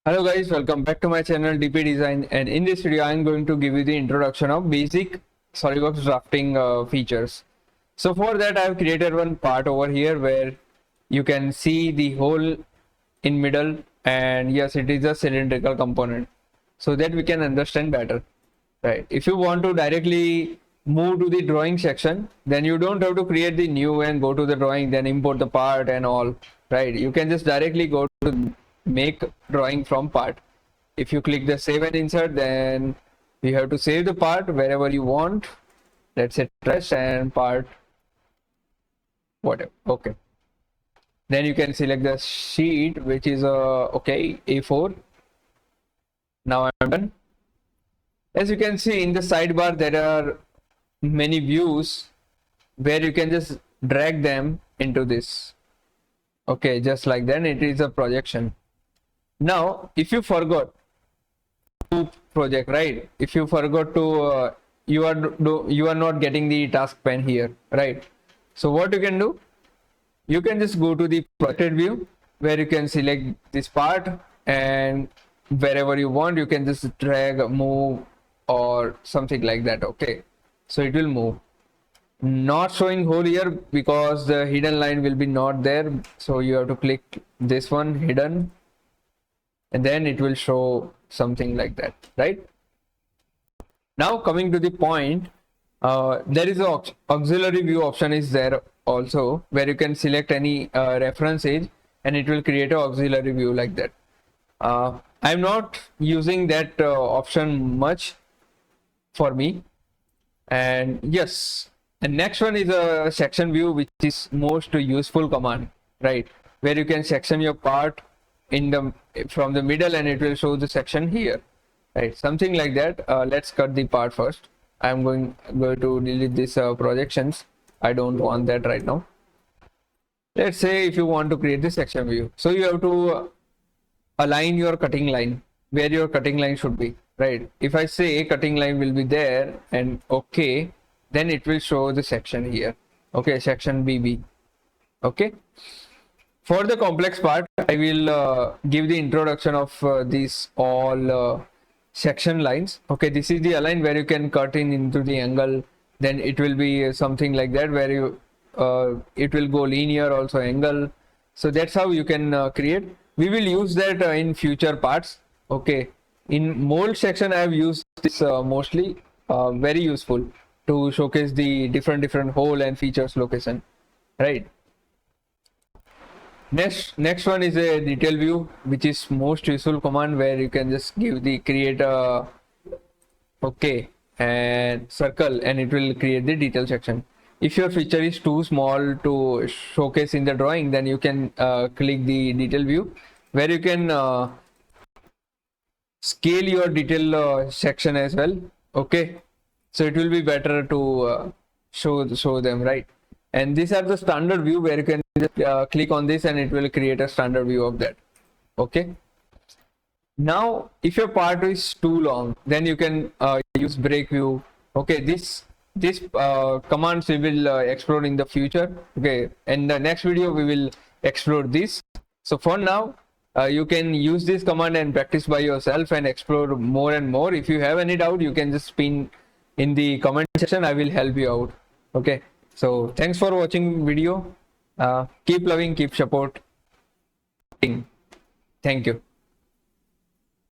Hello guys, welcome back to my channel DP Design, and in this video I am going to give you the introduction of basic Solidworks drafting features. So for that I have created one part over here where you can see the hole in middle, and yes, it is a cylindrical component so that we can understand better, right? If you want to directly move to the drawing section, then you don't have to create the new and go to the drawing, then import the part and all, right? You can just directly go to make drawing from part. If you click the save and insert, then you have to save the part wherever you want. Let's say rest and part whatever. Okay, then you can select the sheet, which is okay, A4. Now I'm done. As you can see in the sidebar, there are many views where you can just drag them into this. Okay, just like that, it is a projection. Now if you forgot to project, right? If you forgot to you are not getting the task pane here, right? So what you can do, you can just go to the projected view where you can select this part, and wherever you want you can just drag, move or something like that. Okay, so it will move. Not showing hole here because the hidden line will be not there, so you have to click this one, hidden, and then it will show something like that, right? Now coming to the point, there is a auxiliary view option is there also, where you can select any reference edge and it will create an auxiliary view like that. I'm not using that option much for me. And yes, the next one is a section view, which is most useful command, right? Where you can section your part in the from the middle and it will show the section here, right? Something like that. Let's cut the part first. I'm going to delete this projections. I don't want that right now. Let's say if you want to create the section view, so you have to align your cutting line where your cutting line should be, right? If I say cutting line will be there and okay, then it will show the section here. Okay, section BB. Okay, for the complex part I will give the introduction of these all section lines. Okay, this is the align where you can cut in into the angle, then it will be something like that where you it will go linear, also angle. So that's how you can create. We will use that in future parts. Okay, in mold section I have used this mostly, very useful to showcase the different hole and features location, right? Next one is a detail view, which is most useful command, where you can just give the create a okay and circle and it will create the detail section. If your feature is too small to showcase in the drawing, then you can click the detail view where you can scale your detail section as well. Okay, so it will be better to show them, right? And these are the standard view where you can just click on this and it will create a standard view of that. Okay, now if your part is too long, then you can use break view. Okay, this commands we will explore in the future. Okay, in the next video we will explore this. So for now you can use this command and practice by yourself and explore more and more. If you have any doubt, you can just pin in the comment section. I will help you out. Okay, so thanks for watching video. Keep loving, keep supporting. Thank you.